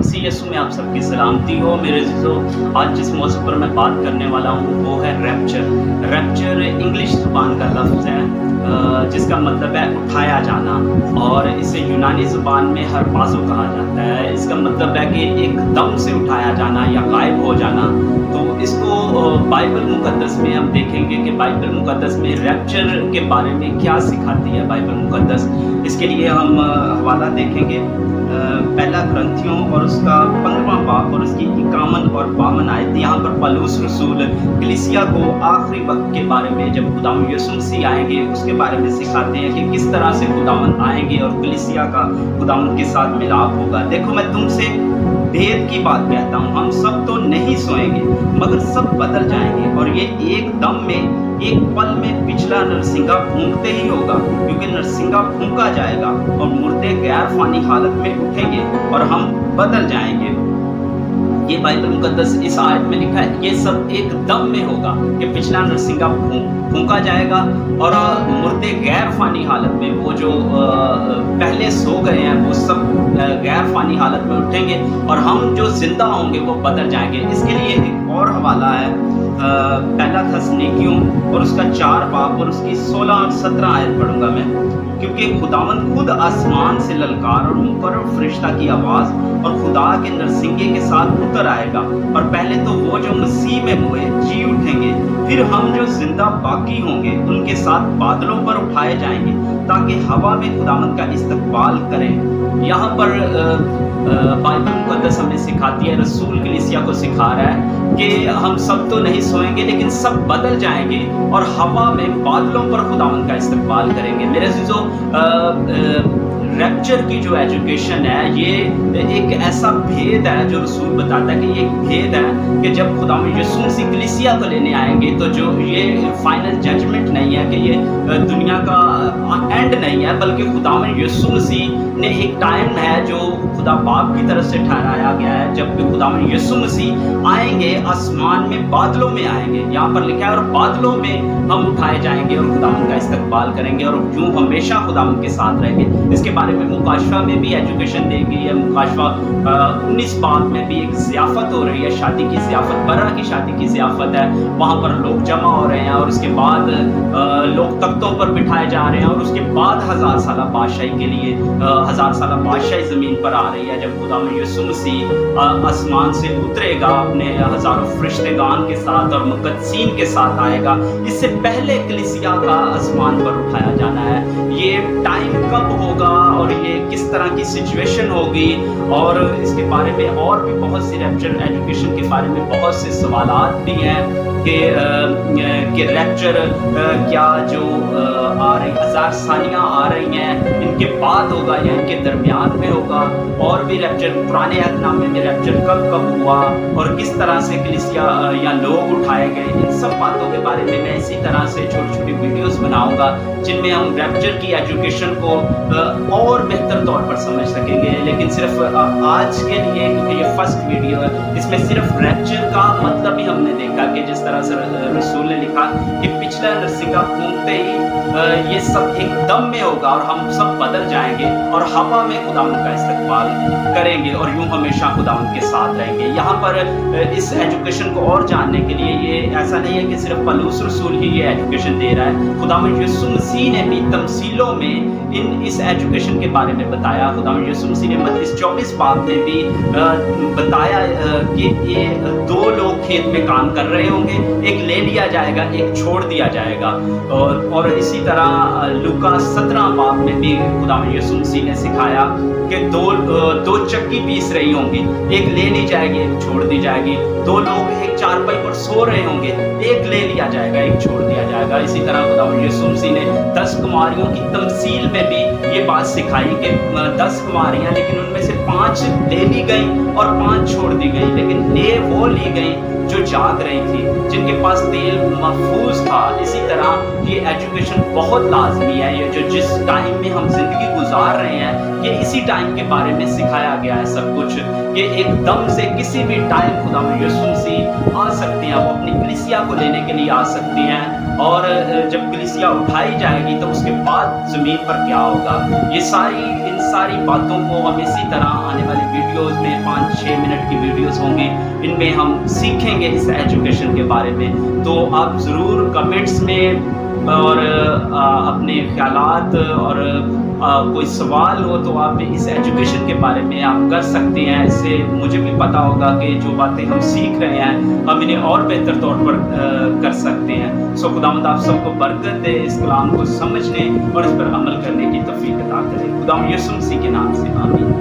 मसीह यीशु में आप सबकी सलामती हो। मेरे अज़ीज़ों, आज जिस मौजू पर मैं बात करने वाला हूँ वो है रैप्चर। रैप्चर इंग्लिश ज़ुबान का लफ्ज़ है जिसका मतलब है उठाया जाना, और इसे यूनानी ज़ुबान में हरपाज़ो कहा जाता है। इसका मतलब है कि एकदम से उठाया जाना या गायब हो जाना। तो इसको बाइबल मुक़द्दस में हम देखेंगे कि बाइबल मुक़द्दस में रैप्चर के बारे में क्या सिखाती है बाइबल मुक़द्दस। इसके लिए हम हवाला देखेंगे पहला ग्रंथियों और उसका 15वां बाब और उसकी 51 और 52 आयत। यहाँ पर पौलुस रसूल कलीसिया को आखिरी वक्त के बारे में, जब खुदावंद यीशु मसीह आएंगे, उसके बारे में सिखाते हैं कि किस तरह से खुदावंद आएंगे और कलीसिया का खुदावंद के साथ मिलाप होगा। देखो, मैं तुमसे भेद की बात कहता हूँ, हम सब तो नहीं सोएंगे मगर सब बदल जाएंगे, और ये एक दम में, एक पल में पिछला नरसिंगा फूंकते ही होगा, क्योंकि नरसिंगा फूंका जाएगा और मुर्दे गैर फानी हालत में उठेंगे और हम बदल जाएंगे। ये बाइबल मुकद्दस इस आयत में लिखा है, ये सब एक दम में होगा कि पिछला नरसिंगा फूंका जाएगा और मुर्दे गैर फानी हालत में, वो जो पहले सो गए हैं वो सब गैर फानी हालत में उठेंगे और हम जो जिंदा होंगे वो बदल जाएंगे। इसके लिए एक और हवाला है पहला थस्सलुनीकियों और उसका 4 बाब और उसकी 16 और 17 आयत पढ़ूंगा मैं। क्योंकि खुदावंद खुद आसमान से ललकार और मुकर्रर फरिश्ता की आवाज़ और खुदा के नरसिंगे के साथ उतर आएगा, और पहले तो वो जो मसीह में हुए जी उठेंगे, फिर हम जो जिंदा बाकी होंगे उनके साथ बादलों पर उठाए जाएंगे ताकि हवा में खुदावंद का इस्तकबाल करें। यहाँ पर बाइबल मुकद्दस हमें सिखाती है, रसूल कलीसिया को सिखा रहा है कि हम सब तो नहीं सोएंगे लेकिन सब बदल जाएंगे और हवा में बादलों पर खुदावंद का इस्तकबाल करेंगे। मेरे अज़ीज़ों, रैप्चर की जो एजुकेशन है ये एक ऐसा भेद है जो रसूल बताता है कि ये एक भेद है कि जब खुदावंद यीशु मसीह कलीसिया को लेने आएंगे तो जो ये फाइनल जजमेंट नहीं है कि ये दुनिया का एंड नहीं है, बल्कि खुदावंद यीशु मसीह ने एक टाइम है जो खुदा बाप की तरफ से ठहराया गया है, जब खुदावंद यीशु मसीह आएंगे आसमान में, बादलों में आएंगे। यहाँ पर लिखा है और बादलों में हम उठाए जाएंगे और खुदावंद का इस्तकबाल करेंगे और यूं हमेशा खुदावंद के साथ रहेंगे। इसके बारे में मुकाशवा में भी एजुकेशन दी गई है। मुकाशवा 19 बाब में भी एक ज़ियाफ़त हो रही है, शादी की ज़ियाफ़त, बर्रा की शादी की ज़ियाफ़त है। वहाँ पर लोग जमा हो रहे हैं और उसके बाद लोग तख्तों पर बिठाए जा रहे हैं और उसके बाद 1000 साल बादशाही के लिए 1000 साल बादशाही ज़मीन पर आ रही है, जब खुदावंद यीशु मसीह आसमान से उतरेगा अपने हज़ारों फरिश्तेगान के साथ और मुक़द्दसीन के साथ आएगा। इससे पहले कलीसिया का आसमान पर उठाया जाना है। ये टाइम कब होगा और ये किस तरह की सिचुएशन होगी, और इसके बारे में और भी बहुत सी रैप्चर एजुकेशन के बारे में बहुत से सवालात भी हैं कि रैप्चर क्या जो आ रही 1000 सालियाँ आ रही हैं इनके बाद होगा या इनके दरमियान में होगा, और भी रैप्चर पुराने अहदनामे में रैप्चर कब कब हुआ और किस तरह से कलीसिया या लोग उठाए गए, इन सब बातों के बारे में मैं इसी तरह से छोटी छोटी वीडियोस बनाऊंगा जिनमें हम रैप्चर की एजुकेशन को और बेहतर तौर पर समझ सकेंगे। लेकिन सिर्फ आज के लिए, क्योंकि ये फर्स्ट वीडियो है, इसमें सिर्फ रैप्चर का मतलब ही हमने देखा कि जिस तरह से रसूल ने लिखा कि पिछला नरसिंगा फूंकते ही ये सब एक दम में होगा और हम सब बदल जाएंगे और हवा में खुदावंद का इस्तकबाल करेंगे और यूं हमेशा खुदावंद के साथ रहेंगे। यहाँ पर इस एजुकेशन को और जानने के लिए ये ऐसा नहीं है कि सिर्फ पौलुस रसूल ही ये एजुकेशन दे रहा है, खुदावंद यीशु मसीह ने भी तमसीलों में इस एजुकेशन के बारे में बताया। खुदावंद यीशु मसीह ने मत्ती 24 बाब में भी बताया कि ये 2 लोग खेत में काम कर रहे होंगे, एक ले लिया जाएगा, एक छोड़ दिया जाएगा। और इसी तरह लूका 17 बाब में भी खुदावंद यीशु मसीह ने सिखाया कि दो चक्की पीस रही होंगी, एक ले ली जाएगी, एक छोड़ दी जाएगी। 2 लोग एक चारपाई पर सो रहे होंगे, एक ले लिया जाएगा, एक छोड़ दिया जाएगा। इसी तरह खुदावंद यीशु मसीह ने 10 कुमारियों की तमसील में भी ये बात सिखाई कि 10 कुमारियां, लेकिन उनमें से 5 ले ली गई और 5 छोड़ दी गई, लेकिन ले वो ली गई जो जाग रही थी, जिनके पास तेल महफूज था। इसी तरह ये एजुकेशन बहुत लाजमी है, ये जो जिस टाइम में हम जिंदगी गुजार रहे हैं, ये इसी टाइम के बारे में सिखाया गया है सब कुछ, कि एकदम से किसी भी टाइम खुदावंद यीशु मसीह आ सकते हैं, वो अपनी कलीसिया को लेने के लिए आ सकती हैं, और जब कलीसिया उठाई जाएगी तो उसके बाद ज़मीन पर क्या होगा। इन सारी बातों को हम इसी तरह आने वाली वीडियोज़ में 5 6 منٹ کی ویڈیوز ہوں گی، ان میں ہم سیکھیں گے اس ایجوکیشن کے بارے میں. تو آپ ضرور کمنٹس میں اور اپنے خیالات اور کوئی سوال ہو تو آپ اس ایجوکیشن کے بارے میں آپ کر سکتے ہیں. اس سے مجھے بھی پتہ ہوگا کہ جو باتیں ہم سیکھ رہے ہیں ہم انہیں اور بہتر طور پر کر سکتے ہیں. سو خداوند آپ سب کو برکت دے، اس کلام کو سمجھنے اور اس پر عمل کرنے کی توفیق عطا کرے. خداوند یسوع مسیح کے نام سے آمین.